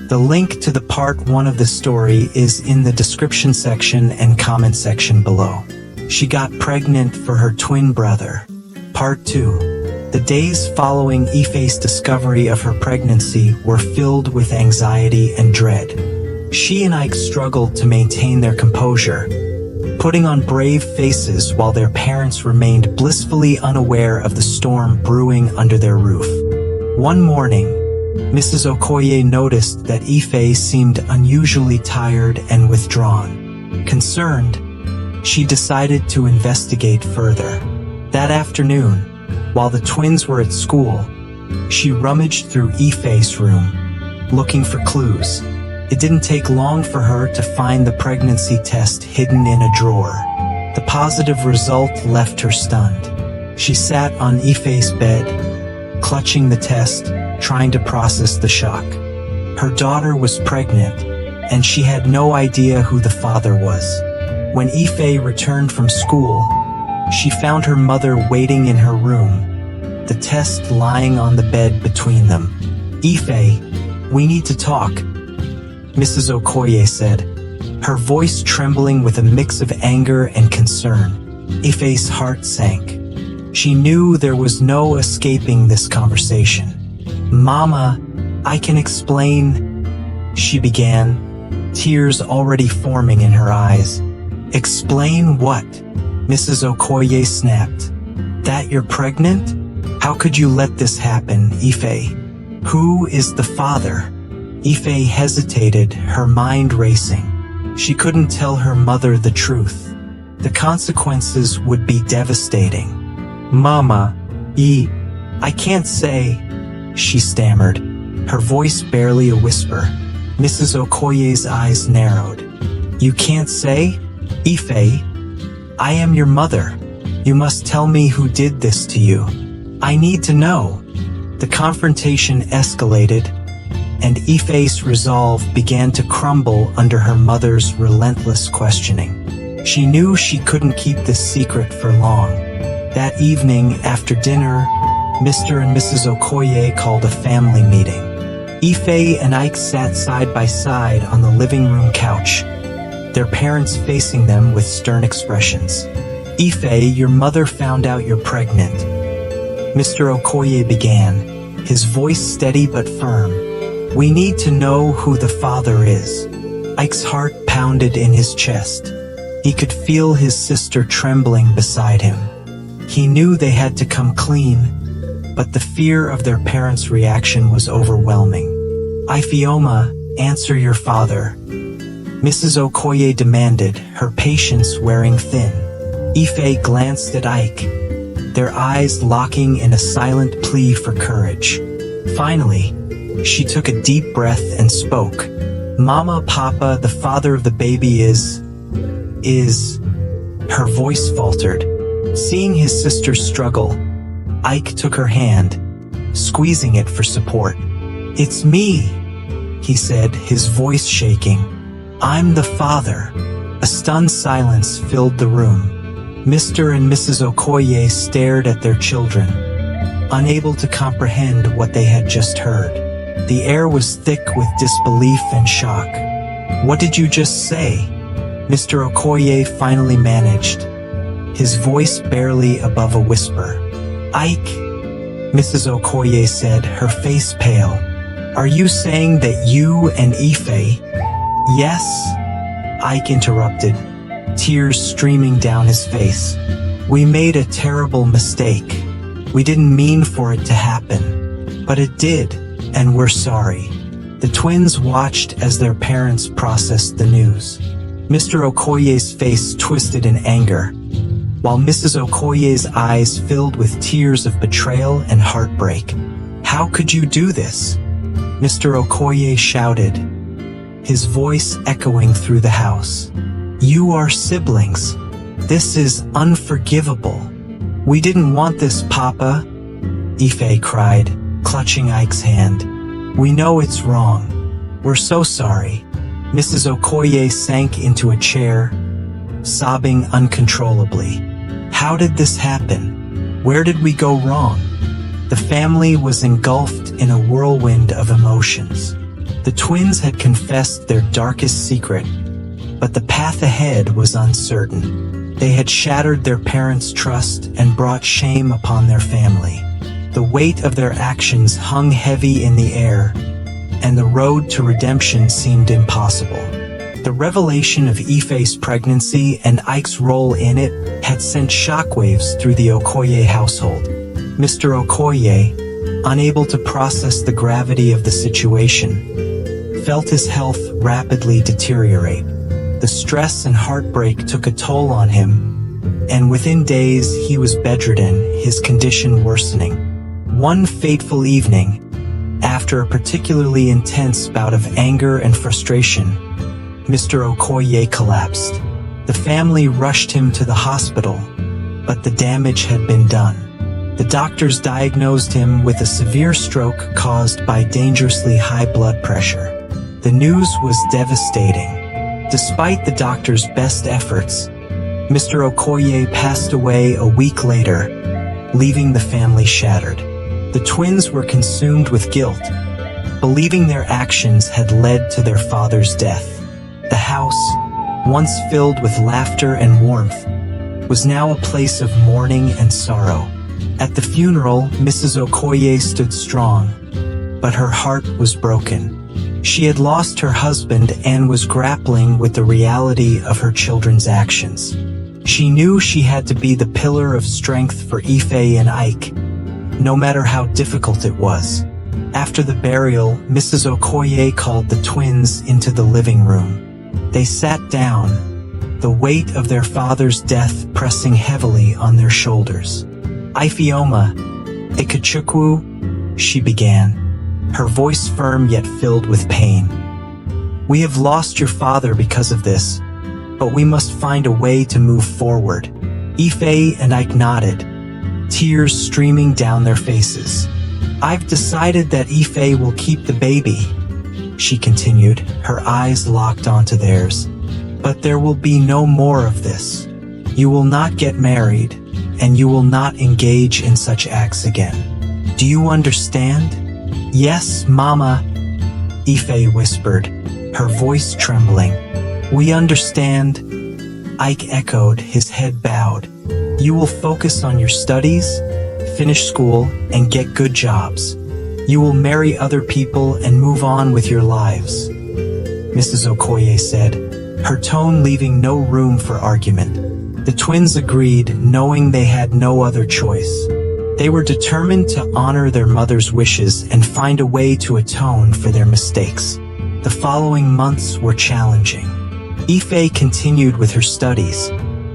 The link to the part 1 of the story is in the description section and comment section below. She got pregnant for her twin brother. Part 2. The days following Ife's discovery of her pregnancy were filled with anxiety and dread. She and Ike struggled to maintain their composure, putting on brave faces while their parents remained blissfully unaware of the storm brewing under their roof. One morning, Mrs. Okoye noticed that Ife seemed unusually tired and withdrawn. Concerned, she decided to investigate further. That afternoon, while the twins were at school, she rummaged through Ife's room, looking for clues. It didn't take long for her to find the pregnancy test hidden in a drawer. The positive result left her stunned. She sat on Ife's bed, clutching the test, trying to process the shock. Her daughter was pregnant, and she had no idea who the father was. When Ife returned from school, she found her mother waiting in her room, the test lying on the bed between them. "Ife, we need to talk," Mrs. Okoye said, her voice trembling with a mix of anger and concern. Ife's heart sank. She knew there was no escaping this conversation. "Mama, I can explain," she began, tears already forming in her eyes. "Explain what?" Mrs. Okoye snapped. "That you're pregnant? How could you let this happen, Ife? Who is the father?" Ife hesitated, her mind racing. She couldn't tell her mother the truth. The consequences would be devastating. "Mama, I can't say," she stammered, her voice barely a whisper. Mrs. Okoye's eyes narrowed. "You can't say? Ife, I am your mother. You must tell me who did this to you. I need to know." The confrontation escalated, and Ife's resolve began to crumble under her mother's relentless questioning. She knew she couldn't keep this secret for long. That evening, after dinner, Mr. and Mrs. Okoye called a family meeting. Ife and Ike sat side by side on the living room couch, their parents facing them with stern expressions. "Ife, your mother found out you're pregnant," Mr. Okoye began, his voice steady but firm. "We need to know who the father is." Ike's heart pounded in his chest. He could feel his sister trembling beside him. He knew they had to come clean, but the fear of their parents' reaction was overwhelming. "Ifeoma, answer your father," Mrs. Okoye demanded, her patience wearing thin. Ife glanced at Ike, their eyes locking in a silent plea for courage. Finally, she took a deep breath and spoke. "Mama, Papa, the father of the baby is... Her voice faltered. Seeing his sister struggle, Ike took her hand, squeezing it for support. "It's me," he said, his voice shaking. "I'm the father." A stunned silence filled the room. Mr. and Mrs. Okoye stared at their children, unable to comprehend what they had just heard. The air was thick with disbelief and shock. "What did you just say?" Mr. Okoye finally managed, his voice barely above a whisper. "Ike," Mrs. Okoye said, her face pale. "Are you saying that you and Ife—" "Yes," Ike interrupted, tears streaming down his face. "We made a terrible mistake. We didn't mean for it to happen. But it did, and we're sorry." The twins watched as their parents processed the news. Mr. Okoye's face twisted in anger, while Mrs. Okoye's eyes filled with tears of betrayal and heartbreak. "How could you do this?" Mr. Okoye shouted, his voice echoing through the house. "You are siblings. This is unforgivable. We didn't want this, Papa," Ife cried, clutching Ike's hand. "We know it's wrong. We're so sorry." Mrs. Okoye sank into a chair, sobbing uncontrollably. "How did this happen? Where did we go wrong?" The family was engulfed in a whirlwind of emotions. The twins had confessed their darkest secret, but the path ahead was uncertain. They had shattered their parents' trust and brought shame upon their family. The weight of their actions hung heavy in the air, and the road to redemption seemed impossible. The revelation of Ife's pregnancy and Ike's role in it had sent shockwaves through the Okoye household. Mr. Okoye, unable to process the gravity of the situation, felt his health rapidly deteriorate. The stress and heartbreak took a toll on him, and within days he was bedridden, his condition worsening. One fateful evening, after a particularly intense bout of anger and frustration, Mr. Okoye collapsed. The family rushed him to the hospital, but the damage had been done. The doctors diagnosed him with a severe stroke caused by dangerously high blood pressure. The news was devastating. Despite the doctor's best efforts, Mr. Okoye passed away a week later, leaving the family shattered. The twins were consumed with guilt, believing their actions had led to their father's death. The house, once filled with laughter and warmth, was now a place of mourning and sorrow. At the funeral, Mrs. Okoye stood strong, but her heart was broken. She had lost her husband and was grappling with the reality of her children's actions. She knew she had to be the pillar of strength for Ife and Ike, no matter how difficult it was. After the burial, Mrs. Okoye called the twins into the living room. They sat down, the weight of their father's death pressing heavily on their shoulders. "Ifeoma, Ikechukwu," she began, her voice firm yet filled with pain. "We have lost your father because of this, but we must find a way to move forward." Ife and Ike nodded, tears streaming down their faces. "I've decided that Ife will keep the baby," she continued, her eyes locked onto theirs. "But there will be no more of this. You will not get married, and you will not engage in such acts again. Do you understand?" "Yes, Mama," Ife whispered, her voice trembling. "We understand," Ike echoed, his head bowed. "You will focus on your studies, finish school, and get good jobs. You will marry other people and move on with your lives," Mrs. Okoye said, her tone leaving no room for argument. The twins agreed, knowing they had no other choice. They were determined to honor their mother's wishes and find a way to atone for their mistakes. The following months were challenging. Ife continued with her studies,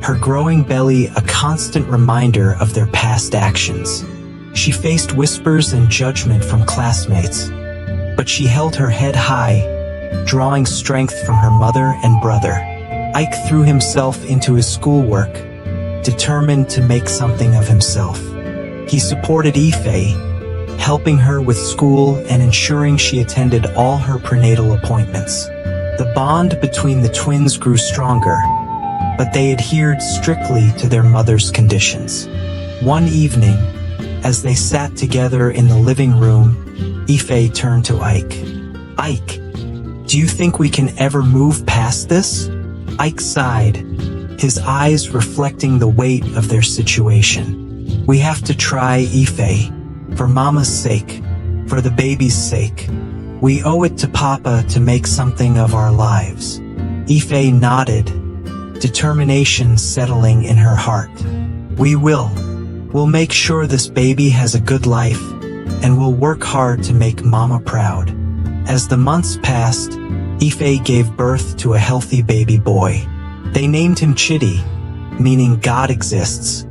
her growing belly a constant reminder of their past actions. She faced whispers and judgment from classmates, but she held her head high, drawing strength from her mother and brother. Ike threw himself into his schoolwork, determined to make something of himself. He supported Ife, helping her with school and ensuring she attended all her prenatal appointments. The bond between the twins grew stronger, but they adhered strictly to their mother's conditions. One evening, as they sat together in the living room, Ife turned to Ike. "Ike, do you think we can ever move past this?" Ike sighed, his eyes reflecting the weight of their situation. "We have to try, Ife. For Mama's sake, for the baby's sake. We owe it to Papa to make something of our lives." Ife nodded, determination settling in her heart. "We will. We'll make sure this baby has a good life, and we'll work hard to make Mama proud." As the months passed, Ife gave birth to a healthy baby boy. They named him Chidi, meaning God exists,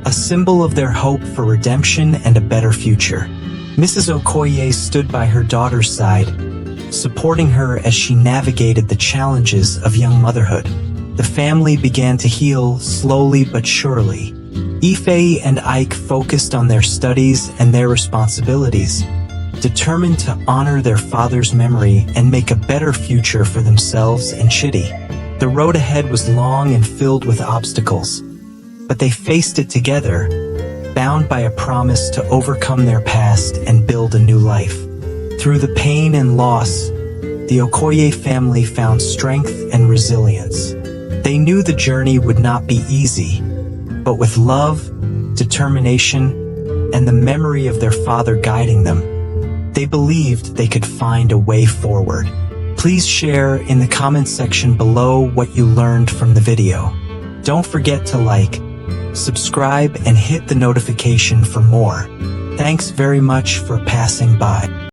a symbol of their hope for redemption and a better future. Mrs. Okoye stood by her daughter's side, supporting her as she navigated the challenges of young motherhood. The family began to heal slowly but surely. Ife and Ike focused on their studies and their responsibilities, determined to honor their father's memory and make a better future for themselves and Chidi. The road ahead was long and filled with obstacles, but they faced it together, bound by a promise to overcome their past and build a new life. Through the pain and loss, the Okoye family found strength and resilience. They knew the journey would not be easy, but with love, determination, and the memory of their father guiding them, they believed they could find a way forward. Please share in the comment section below what you learned from the video. Don't forget to like, subscribe, and hit the notification for more. Thanks very much for passing by.